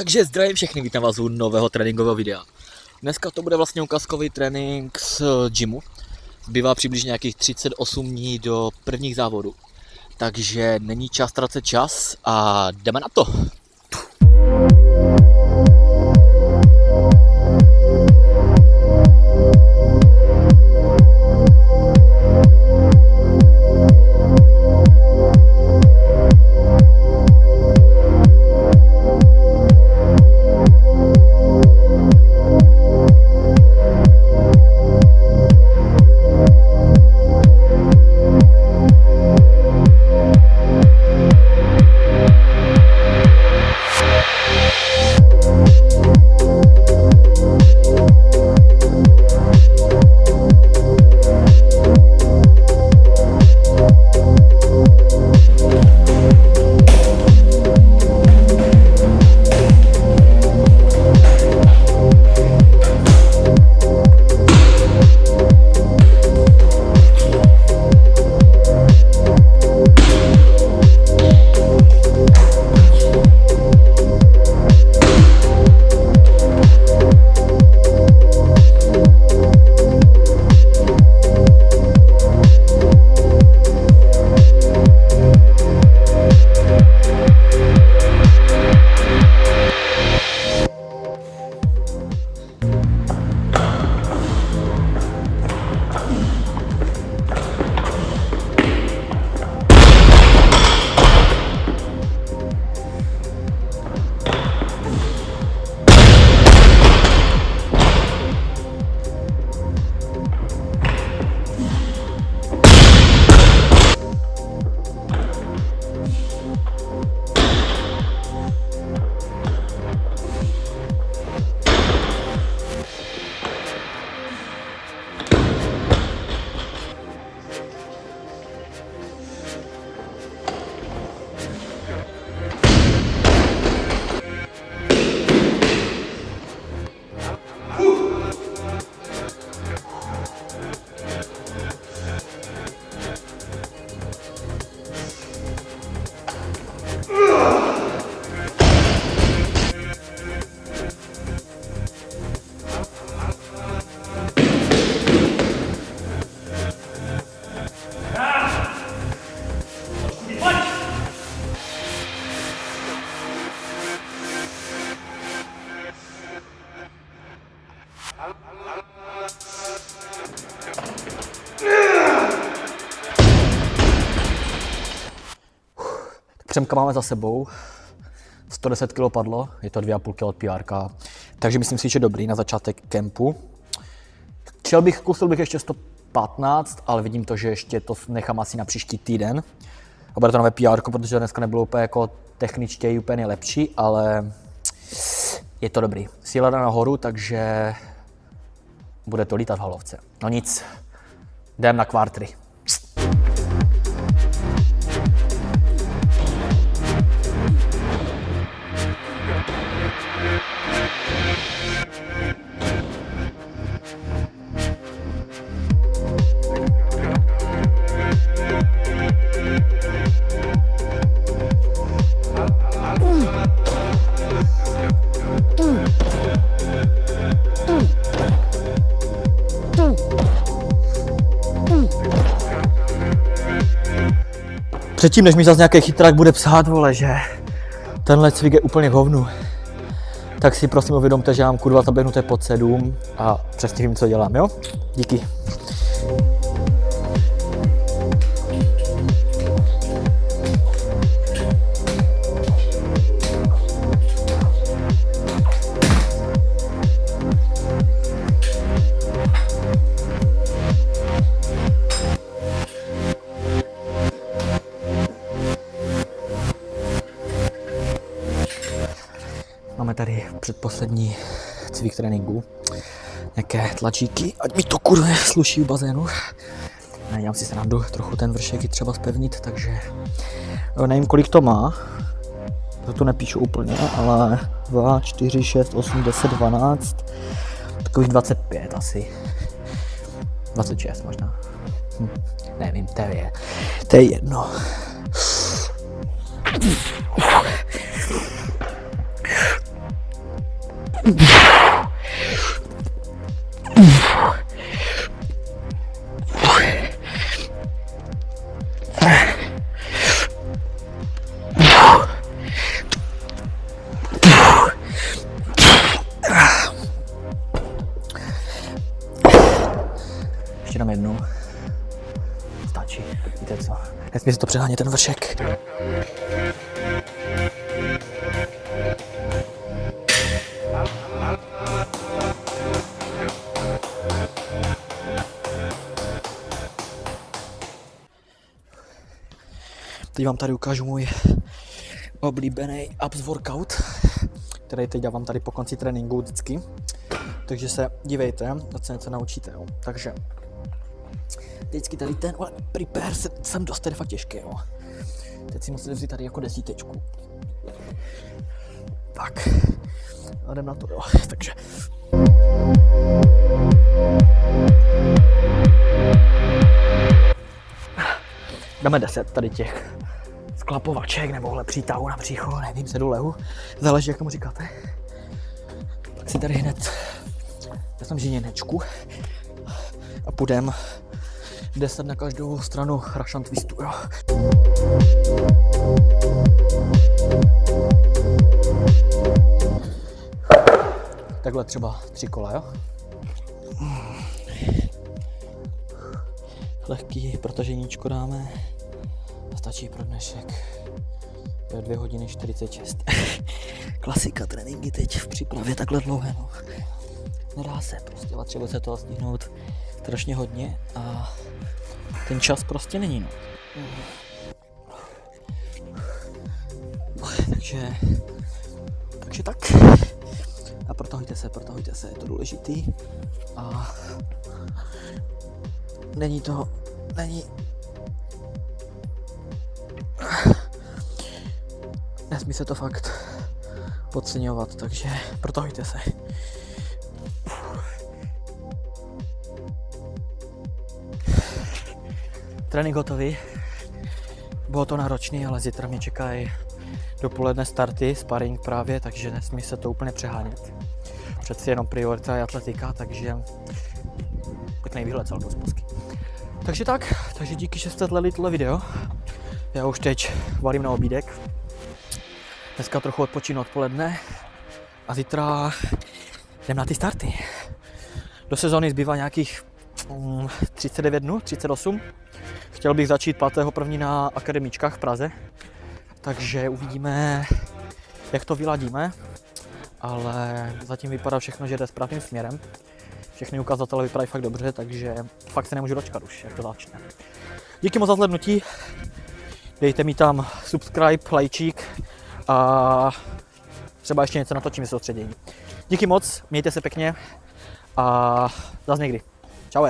Takže zdravím všechny, vítám vás u nového tréninkového videa. Dneska to bude vlastně ukázkový trénink z gymu. Zbývá přibližně nějakých 38 dní do prvních závodů. Takže není čas ztrácet čas a jdeme na to! Přemka máme za sebou, 110 kg padlo, je to 2,5 kg PR, takže myslím si, že dobrý na začátek kempu. Zkusil bych ještě 115, ale vidím to, že ještě to nechám asi na příští týden. A bude to nové PR, protože dneska nebylo úplně jako techničtě úplně nejlepší, ale je to dobrý. Síla jde nahoru, takže bude to lítat v halovce. No nic, jdem na kvártry. Předtím, než mi zase nějaký chytrák bude psát, vole, že tenhle cvik je úplně hovnu, tak si prosím uvědomte, že mám kurva zaběhnuté pod 7 a přesně vím, co dělám, jo? Díky. Máme tady předposlední cvik tréninku, nějaké tlačíky, ať mi to kurva sluší v bazénu. Dělám si srandu, trochu ten vršek je třeba zpevnit, takže nevím, kolik to má, to tu nepíšu úplně, ale 2, 4, 6, 8, 10, 12, takových 25 asi, 26 možná, nevím, to je jedno. Ještě dám jednu. Stačí. Víte co? Nesmí se to přehánět ten vršek. Teď vám tady ukážu můj oblíbený abs workout, který teď dávám tady po konci tréninku vždycky. Takže se dívejte, ať se něco naučíte. Jo. Takže vždycky tady ten prepare jsem dost fakt těžký. Jo. Teď si musíte vzít tady jako desítečku. Tak, a jdem na to, jo. Takže. Dáme 10 tady těch sklapovaček nebo přítahů na břicho, nevím, sedu lehu, záleží, jak tomu říkáte. Tak si tady hned vezmeme žiněnečku a půjdem 10 na každou stranu Russian twistu, jo. Takhle třeba 3 kola, jo. Lehký protaženíčko dáme a stačí pro dnešek. To je 2 hodiny 46. Klasika, tréninky teď v přípravě takhle dlouhé, no. Nedá se prostě, třeba se toho stihnout strašně hodně a ten čas prostě není, no. Takže tak. A protahujte se, je to důležitý. A nesmí se to fakt podceňovat, takže protahujte se. Trénink hotový. Bylo to náročný, ale zítra mě čekají dopoledne starty, sparring právě, takže nesmí se to úplně přehánět. Přeci jenom priorita je atletika, takže pěkný výhled celkem z Polsky. Takže díky, že jste hledali tohle video. Já už teď varím na obídek. Dneska trochu odpočinu odpoledne a zítra jdem na ty starty. Do sezóny zbývá nějakých 39 dnů, 38. Chtěl bych začít 5.1. na akademičkách v Praze, takže uvidíme, jak to vyladíme, ale zatím vypadá všechno, že jde správným směrem. Všechny ukazatele vypadají fakt dobře, takže fakt se nemůžu dočkat už, jak to začne. Díky moc za zhlédnutí, dejte mi tam subscribe, lajčík a třeba ještě něco natočím soustředění. Díky moc, mějte se pěkně a zase někdy. Čau.